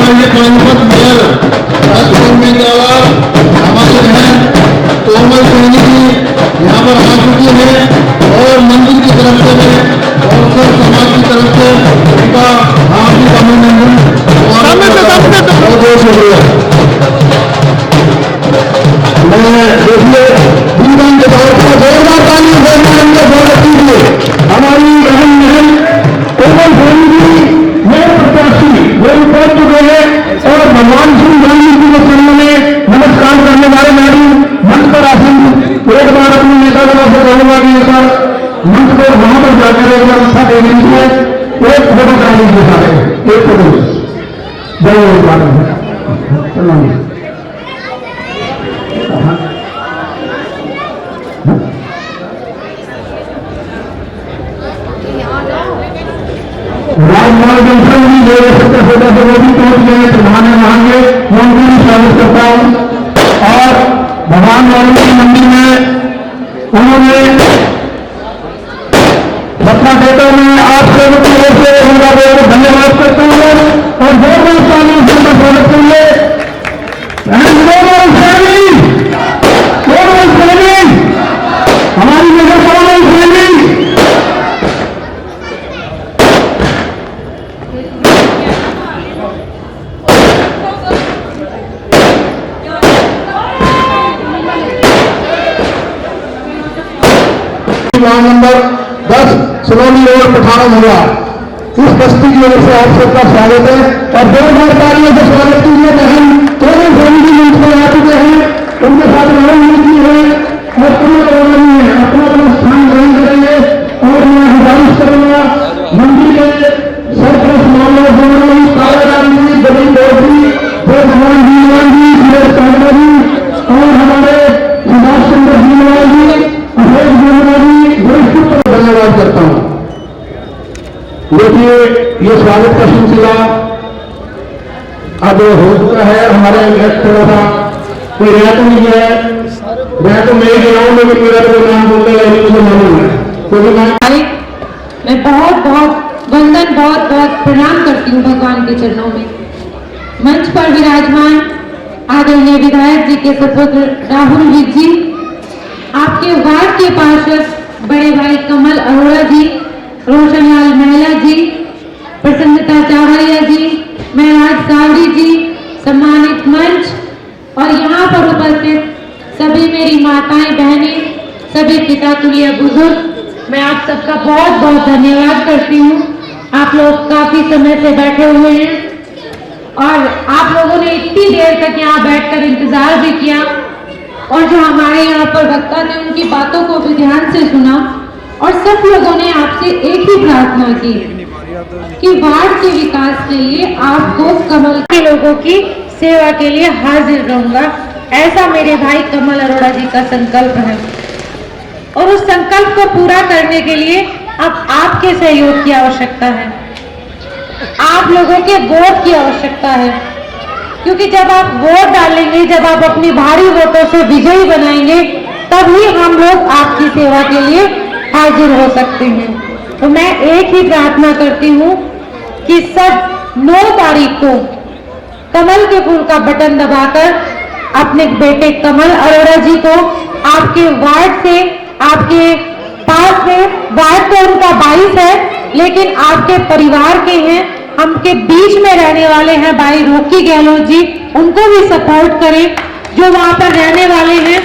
ये पानीपत मेयर हमारी बहन कोमल सैनी जी यहाँ पर आ चुकी है और मंदिर की तरफ से और समाज की तरफ से उनका हार्दिक अभिनंदन बहुत बहुत शुक्रिया। मैं देखिए जीवन के तौर पर जोरदार ताली स्वागत कीजिए हमारी बहन कोमल सैनी जी मेयर प्रत्याशी वो पहुंच चुके हैं और भगवान श्री गांधी जी के चरणों में नमस्कार करने वाले मैडम मंच पर आसन एक बार अपने नेता से कहूंगा कि सर मंच पर वहां पर जाकर एक बार अच्छा दे लीजिए एक फोटो करा लीजिए सारे एक फोटो जय राजमार्ग जंक्शन भी जो सत्तर फोटो से वो भी पहुंच गए प्रधान मांगे मैं उनको भी स्वागत करता हूं और भगवान वाल्मीकि मंदिर में उन्होंने सत्ता देता मैं आप लोगों की ओर से उनका बहुत धन्यवाद करता हूं और जोरदार ताली से स्वागत करिए हमारी नगर कोमल सैनी वार्ड नंबर 10 सलोनी रोड पठान हुआ इस बस्ती की ओर से आप सबका स्वागत है और जोरदार तालियों से स्वागत कीजिए बहन कोमल सैनी जी मंच पर आ चुके हैं उनके साथ रणनीति है और अपना अपना स्थान ग्रहण करेंगे और मैं गुजारिश करूंगा मंदिर के सरपंच मामला कालाराम दलील चौधरी भगवान जीवन जी सुरेश कांडा जी और हमारे सुभाष चंद्र जीवन जी अशोक जीवन जी वरिष्ठ धन्यवाद करता हूं। देखिए ये स्वागत का सिलसिला अब हो चुका है हमारे थोड़ा सा कोई रह तो नहीं है मैं तो मेरे गाँव में भी मेरा कोई नाम बोलते हैं मुझे मालूम है क्योंकि मैं बहुत बहुत वंदन बहुत बहुत प्रणाम करती हूँ भगवान के चरणों में। मंच पर विराजमान आदरणीय विधायक जी के सपुत्र राहुल जी, आपके वार्ड के पार्षद बड़े भाई कमल अरोड़ा जी, रोशनलाल महिला जी, प्रसन्नता चावरिया जी, महराज सावरी जी, सम्मानित मंच और यहाँ पर उपस्थित सभी मेरी माताएं बहनें, सभी पिता तुल्य बुजुर्ग, मैं आप सबका बहुत बहुत धन्यवाद करती हूँ। आप लोग काफी समय से बैठे हुए हैं और आप लोगों ने इतनी देर तक यहाँ बैठकर इंतजार भी किया और जो हमारे यहाँ पर वक्ता ने उनकी बातों को भी ध्यान से सुना और सब लोगों ने आपसे एक ही प्रार्थना की कि वार्ड के विकास के लिए आपको कमल के लोगों की सेवा के लिए हाजिर रहूंगा, ऐसा मेरे भाई कमल अरोड़ा जी का संकल्प है और उस संकल्प को पूरा करने के लिए अब आपके सहयोग की आवश्यकता है, आप लोगों के वोट की आवश्यकता है, क्योंकि जब आप वोट डालेंगे, जब आप अपनी भारी वोटों से विजयी बनाएंगे, तभी हम लोग आपकी सेवा के लिए हाजिर हो सकते हैं। तो मैं एक ही प्रार्थना करती हूँ कि सब 9 तारीख को कमल के फूल का बटन दबाकर अपने बेटे कमल अरोड़ा जी को आपके वार्ड से, आपके पास में, वार्ड तो उनका 22 है लेकिन आपके परिवार के हैं, हमके बीच में रहने वाले हैं भाई रॉकी गहलोत जी, उनको भी सपोर्ट करें। जो वहां पर रहने वाले हैं,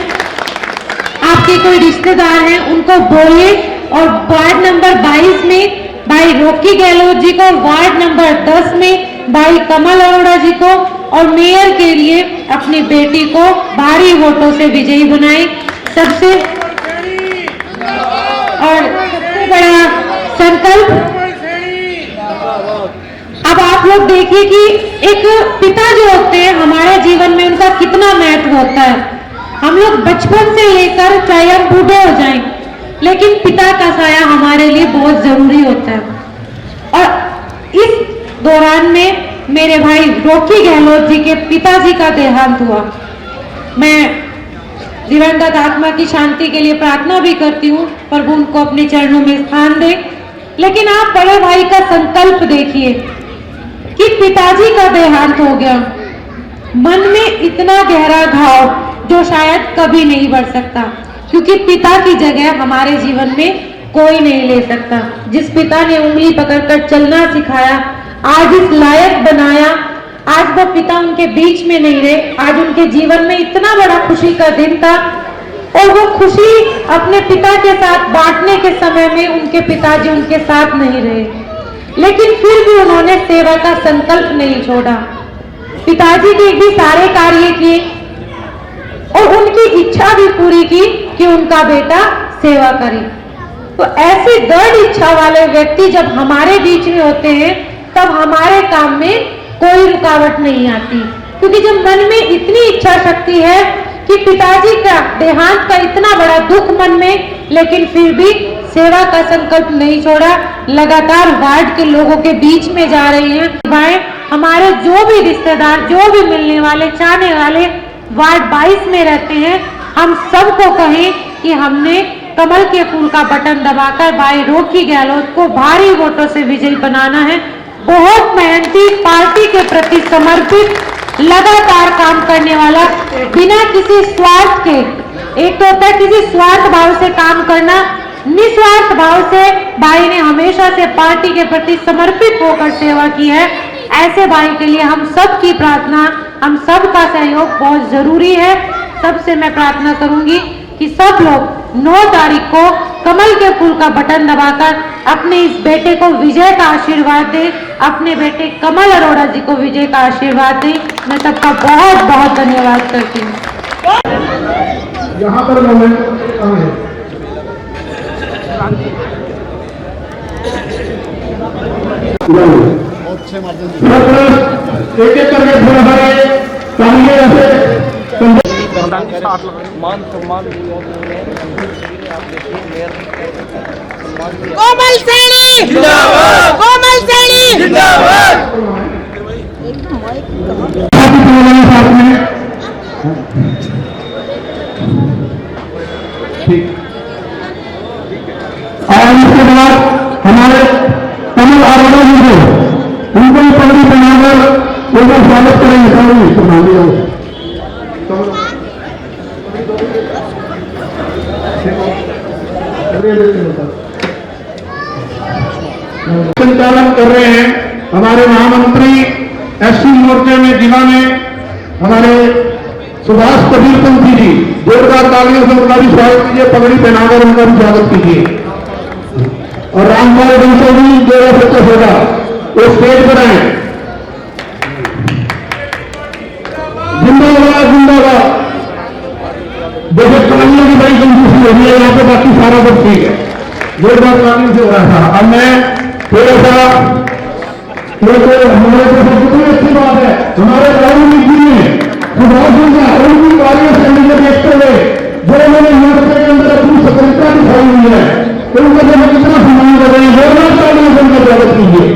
आपके कोई रिश्तेदार हैं, उनको बोलिए और वार्ड नंबर 22 में भाई रॉकी गहलोत जी को, वार्ड नंबर 10 में भाई कमल अरोड़ा जी को और मेयर के लिए अपनी बेटी को भारी वोटों से विजयी बनाएं। सबसे बड़ा संकल्प, अब आप लोग देखिए कि एक पिता जो होते हैं हमारे जीवन में उनका कितना महत्व होता है। हम लोग बचपन से लेकर चाहे हम बूढ़े हो जाएं, लेकिन पिता का साया हमारे लिए बहुत जरूरी होता है। और इस दौरान में मेरे भाई रॉकी गहलोत जी के पिताजी का देहांत हुआ। मैं दिवंगत आत्मा की शांति के लिए प्रार्थना भी करती हूँ, प्रभु उनको अपने चरणों में स्थान दे। लेकिन आप बड़े भाई का संकल्प देखिए कि पिताजी का देहांत हो गया, मन में इतना गहरा घाव जो शायद कभी नहीं बढ़ सकता, क्योंकि पिता की जगह हमारे जीवन में कोई नहीं ले सकता। जिस पिता ने उंगली पकड़कर चलना सिखाया, आज इस लायक बनाया, आज वो पिता उनके बीच में नहीं रहे। आज उनके जीवन में इतना बड़ा खुशी का दिन था और वो खुशी अपने पिता के साथ बांटने के समय में उनके पिताजी उनके साथ नहीं रहे, लेकिन फिर भी उन्होंने सेवा का संकल्प नहीं छोड़ा। पिताजी के भी सारे कार्य किए और उनकी इच्छा भी पूरी की कि उनका बेटा सेवा करे। तो ऐसी दृढ़ इच्छा वाले व्यक्ति जब हमारे बीच में होते हैं तब हमारे काम में कोई रुकावट नहीं आती, क्योंकि जब मन में इतनी इच्छा शक्ति है कि पिताजी का देहांत का इतना बड़ा दुख मन में, लेकिन फिर भी सेवा का संकल्प नहीं छोड़ा, लगातार वार्ड के लोगों के बीच में जा रही हैं। भाई हमारे जो भी रिश्तेदार, जो भी मिलने वाले, चाहने वाले वार्ड 22 में रहते हैं, हम सबको कहें कि हमने कमल के फूल का बटन दबाकर भाई रॉकी गहलोत को भारी वोटों से विजयी बनाना है। बहुत मेहनती, पार्टी के प्रति समर्पित, लगातार काम करने वाला, बिना किसी स्वार्थ के, एक तो होता है किसी स्वार्थ भाव से काम करना, निस्वार्थ भाव से भाई ने हमेशा से पार्टी के प्रति समर्पित होकर सेवा की है। ऐसे भाई के लिए हम सब की प्रार्थना, हम सब का सहयोग बहुत जरूरी है। सबसे मैं प्रार्थना करूंगी कि सब लोग 9 तारीख को कमल के फूल का बटन दबाकर अपने इस बेटे को विजय का आशीर्वाद दें, अपने बेटे कमल अरोड़ा जी को विजय का आशीर्वाद दें। मैं सबका बहुत बहुत धन्यवाद करती हूँ। यहाँ पर मोमेंट एक एक करके थोड़ा सारे चाहिए ऐसे कोमल सैनी जिंदाबाद, कोमल सैनी जिंदाबाद। और इसके बाद हमारे कमल अरोड़ा जी को उनको भी पगड़ी बनाकर उनका स्वागत करेंगे। संचालन कर रहे हैं हमारे महामंत्री एससी मोर्चे में जिला में हमारे सुभाष कबीर पंथी जी। जोरदार तालियों से उनका भी स्वागत कीजिए, पगड़ी पहनाकर उनका भी स्वागत कीजिए। और रामपाल बंसल जी जो सत्य होगा वो स्टेज पर आए। जिंदाबाद जिंदाबाद। जैसे कहानियों की बड़ी कंजूसी हो रही है यहाँ पे, बाकी सारा कुछ ठीक है। जोरदार तालियों से हो रहा था। अब मैं थोड़ा सा हमारे को सबसे अच्छी बात है, हमारे राहुल जी ने सुभाष जी का उनकी कार्यशैली को देखते हुए जो उन्होंने मोर्चे के अंदर अपनी सफलता दिखाई हुई है, उनको जब हम कितना सम्मान कर रहे हैं, जोरदार तालियों से उनका स्वागत कीजिए।